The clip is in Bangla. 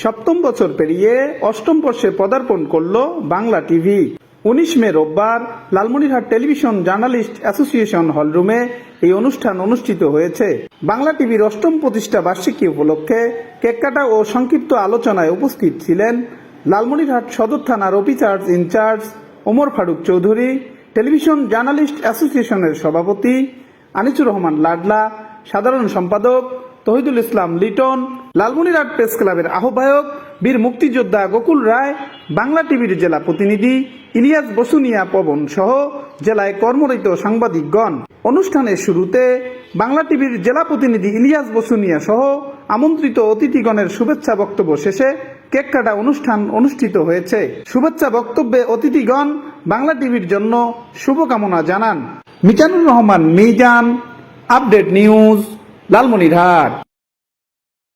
সপ্তম বছর পেরিয়ে অষ্টম বর্ষে পদার্পণ করল বাংলা টিভি। 19 মে রোববার লালমনিরহাট টেলিভিশন জার্নালিস্ট অ্যাসোসিয়েশন হলরুমে এই অনুষ্ঠান অনুষ্ঠিত হয়েছে। বাংলা টিভির অষ্টম প্রতিষ্ঠা বার্ষিকী উপলক্ষে কেক কাটা ও সংক্ষিপ্ত আলোচনায় উপস্থিত ছিলেন লালমনিরহাট সদর থানার officer in charge Omar Faruk Chowdhury, television journalist অ্যাসোসিয়েশনের সভাপতি আনিসুর রহমান লাডলা, সাধারণ সম্পাদক তহিদুল ইসলাম লিটন, লালমনিরহাট প্রেস ক্লাবের আহ্বায়ক বীর মুক্তিযোদ্ধা গোকুল রায়, বাংলা টিভির জেলা প্রতিনিধি ইলিয়াস বসুনিয়া পবন সহ জেলায় কর্মরত সাংবাদিকগণ। অনুষ্ঠানের শুরুতে বাংলা টিভির জেলা প্রতিনিধি ইলিয়াস বসুনিয়া সহ আমন্ত্রিত অতিথিগণের শুভেচ্ছা বক্তব্য শেষে কেক কাটা অনুষ্ঠান অনুষ্ঠিত হয়েছে। শুভেচ্ছা বক্তব্যে অতিথিগণ বাংলা টিভির জন্য শুভকামনা জানান। Mizanur Rahman Mizan, update news, Lalmonirhat.